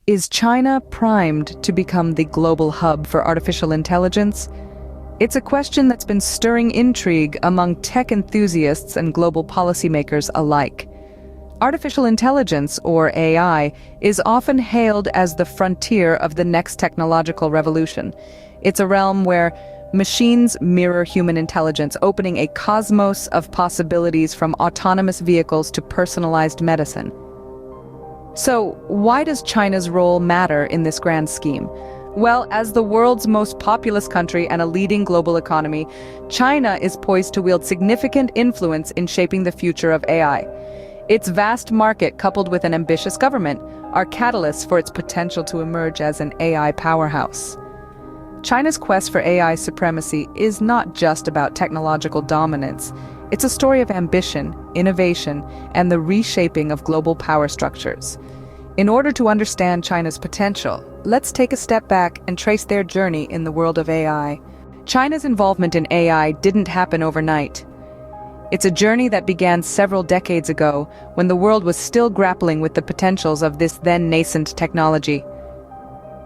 Is China primed to become the global hub for artificial intelligence? It's a question that's been stirring intrigue among tech enthusiasts and global policymakers alike. Artificial intelligence, or AI, is often hailed as the frontier of the next technological revolution. It's a realm where machines mirror human intelligence, opening a cosmos of possibilities from autonomous vehicles to personalized medicine. So, why does China's role matter in this grand scheme? Well, as the world's most populous country and a leading global economy, China is poised to wield significant influence in shaping the future of AI. Its vast market, coupled with an ambitious government, are catalysts for its potential to emerge as an AI powerhouse. China's quest for AI supremacy is not just about technological dominance. It's a story of ambition, innovation, and the reshaping of global power structures. In order to understand China's potential, let's take a step back and trace their journey in the world of AI. China's involvement in AI didn't happen overnight. It's a journey that began several decades ago, when the world was still grappling with the potentials of this then nascent technology.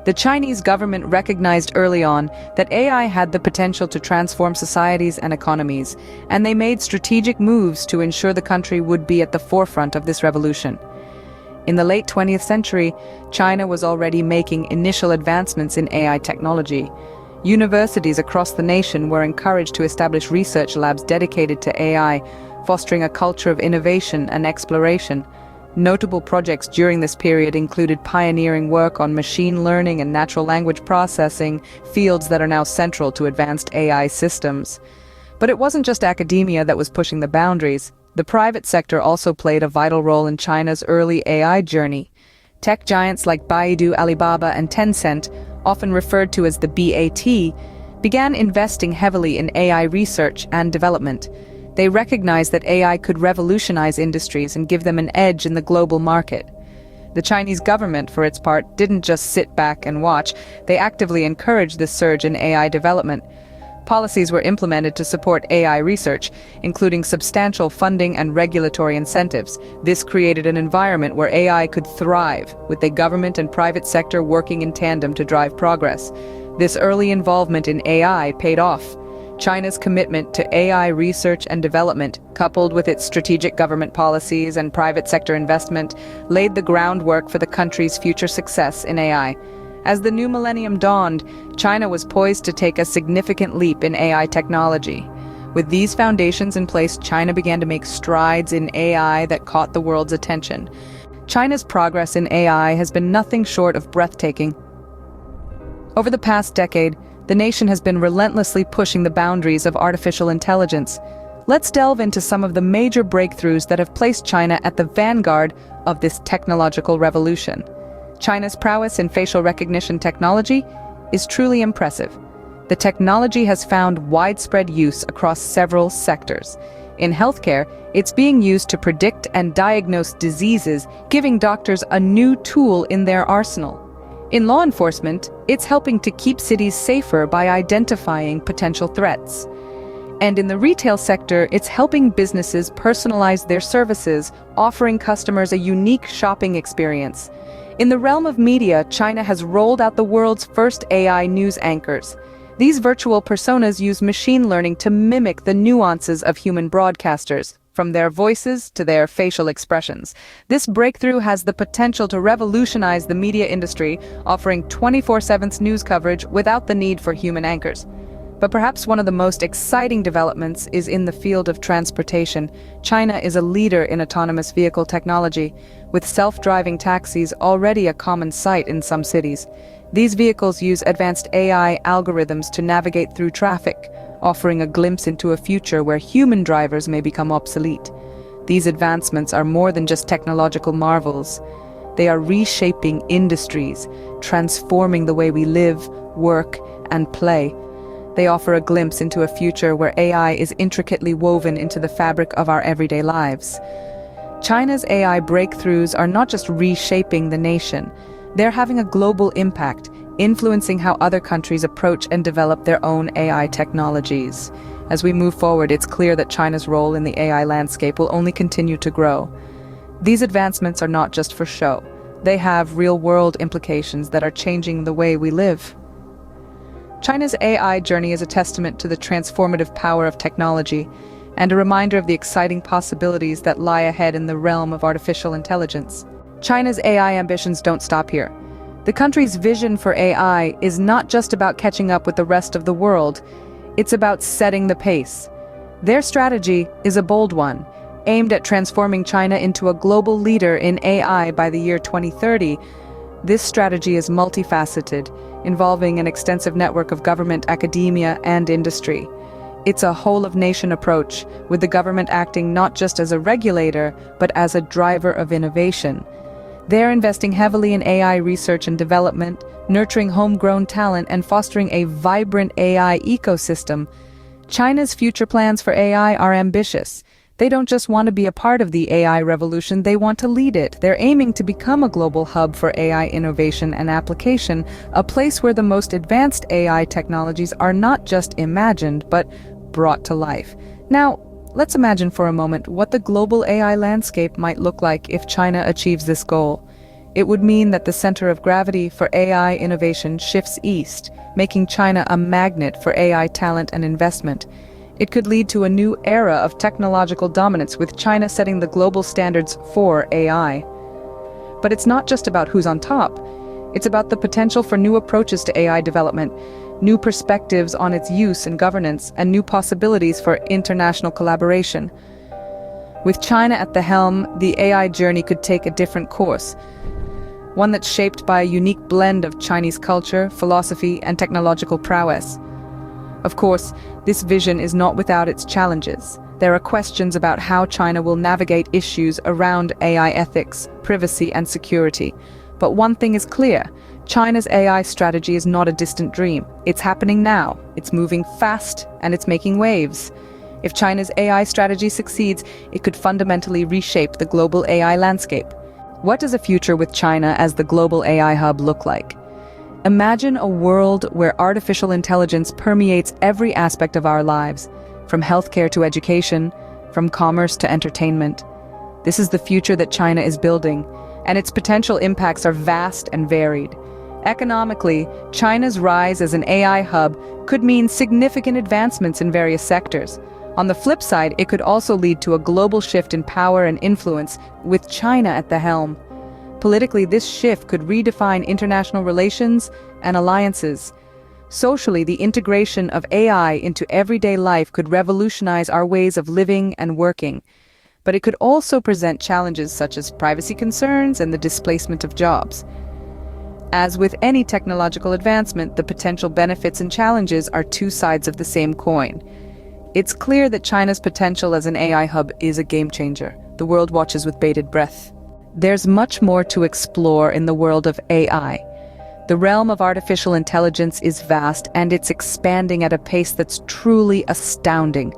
The Chinese government recognized early on that AI had the potential to transform societies and economies, and they made strategic moves to ensure the country would be at the forefront of this revolution. In the late 20th century, China was already making initial advancements in AI technology. Universities across the nation were encouraged to establish research labs dedicated to AI, fostering a culture of innovation and exploration. Notable projects during this period included pioneering work on machine learning and natural language processing, fields that are now central to advanced AI systems. But it wasn't just academia that was pushing the boundaries. The private sector also played a vital role in China's early AI journey. Tech giants like Baidu, Alibaba, and Tencent, often referred to as the BAT, began investing heavily in AI research and development. They recognized that AI could revolutionize industries and give them an edge in the global market. The Chinese government, for its part, didn't just sit back and watch. They actively encouraged this surge in AI development. Policies were implemented to support AI research, including substantial funding and regulatory incentives. This created an environment where AI could thrive, with the government and private sector working in tandem to drive progress. This early involvement in AI paid off. China's commitment to AI research and development, coupled with its strategic government policies and private sector investment, laid the groundwork for the country's future success in AI. As the new millennium dawned, China was poised to take a significant leap in AI technology. With these foundations in place, China began to make strides in AI that caught the world's attention. China's progress in AI has been nothing short of breathtaking. Over the past decade, the nation has been relentlessly pushing the boundaries of artificial intelligence. Let's delve into some of the major breakthroughs that have placed China at the vanguard of this technological revolution. China's prowess in facial recognition technology is truly impressive. The technology has found widespread use across several sectors. In healthcare, it's being used to predict and diagnose diseases, giving doctors a new tool in their arsenal. In law enforcement, it's helping to keep cities safer by identifying potential threats. And in the retail sector, it's helping businesses personalize their services, offering customers a unique shopping experience. In the realm of media, China has rolled out the world's first AI news anchors. These virtual personas use machine learning to mimic the nuances of human broadcasters, from their voices to their facial expressions. This breakthrough has the potential to revolutionize the media industry, offering 24/7 news coverage without the need for human anchors. But perhaps one of the most exciting developments is in the field of transportation. China is a leader in autonomous vehicle technology, with self-driving taxis already a common sight in some cities. These vehicles use advanced AI algorithms to navigate through traffic, offering a glimpse into a future where human drivers may become obsolete. These advancements are more than just technological marvels. They are reshaping industries, transforming the way we live, work, and play. They offer a glimpse into a future where AI is intricately woven into the fabric of our everyday lives. China's AI breakthroughs are not just reshaping the nation, they're having a global impact, influencing how other countries approach and develop their own AI technologies. As we move forward, it's clear that China's role in the AI landscape will only continue to grow. These advancements are not just for show. they have real-world implications that are changing the way we live. China's AI journey is a testament to the transformative power of technology and a reminder of the exciting possibilities that lie ahead in the realm of artificial intelligence. China's AI ambitions don't stop here. The country's vision for AI is not just about catching up with the rest of the world, it's about setting the pace. Their strategy is a bold one, aimed at transforming China into a global leader in AI by the year 2030. This strategy is multifaceted, involving an extensive network of government, academia, and industry. It's a whole-of-nation approach, with the government acting not just as a regulator, but as a driver of innovation. They're investing heavily in AI research and development, nurturing homegrown talent, and fostering a vibrant AI ecosystem. China's future plans for AI are ambitious. They don't just want to be a part of the AI revolution, they want to lead it. They're aiming to become a global hub for AI innovation and application, a place where the most advanced AI technologies are not just imagined, but brought to life. Now, let's imagine for a moment what the global AI landscape might look like if China achieves this goal. It would mean that the center of gravity for AI innovation shifts east, making China a magnet for AI talent and investment. It could lead to a new era of technological dominance, with China setting the global standards for AI. But it's not just about who's on top. It's about the potential for new approaches to AI development, new perspectives on its use and governance, and new possibilities for international collaboration. With China at the helm, the AI journey could take a different course, one that's shaped by a unique blend of Chinese culture, philosophy, and technological prowess. Of course, this vision is not without its challenges. There are questions about how China will navigate issues around AI ethics, privacy, and security. But one thing is clear: China's AI strategy is not a distant dream. It's happening now, it's moving fast, and it's making waves. If China's AI strategy succeeds, it could fundamentally reshape the global AI landscape. What does a future with China as the global AI hub look like? Imagine a world where artificial intelligence permeates every aspect of our lives, from healthcare to education, from commerce to entertainment. This is the future that China is building, and its potential impacts are vast and varied. Economically, China's rise as an AI hub could mean significant advancements in various sectors. On the flip side, it could also lead to a global shift in power and influence, with China at the helm. Politically, this shift could redefine international relations and alliances. Socially, the integration of AI into everyday life could revolutionize our ways of living and working. But it could also present challenges such as privacy concerns and the displacement of jobs. As with any technological advancement, the potential benefits and challenges are two sides of the same coin. It's clear that China's potential as an AI hub is a game changer. The world watches with bated breath. There's much more to explore in the world of AI. The realm of artificial intelligence is vast, and it's expanding at a pace that's truly astounding.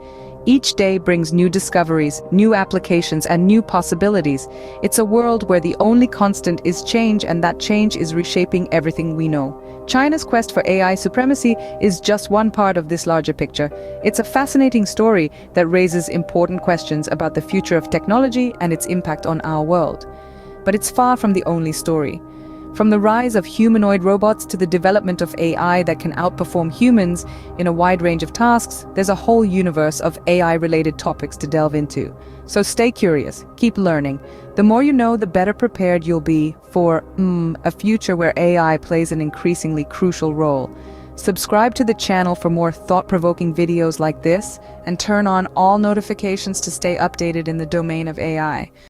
Each day brings new discoveries, new applications, and new possibilities. It's a world where the only constant is change, and that change is reshaping everything we know. China's quest for AI supremacy is just one part of this larger picture. It's a fascinating story that raises important questions about the future of technology and its impact on our world. But it's far from the only story. From the rise of humanoid robots to the development of AI that can outperform humans in a wide range of tasks, there's a whole universe of AI-related topics to delve into. So stay curious, keep learning. The more you know, the better prepared you'll be for a future where AI plays an increasingly crucial role. Subscribe to the channel for more thought-provoking videos like this, and turn on all notifications to stay updated in the domain of AI.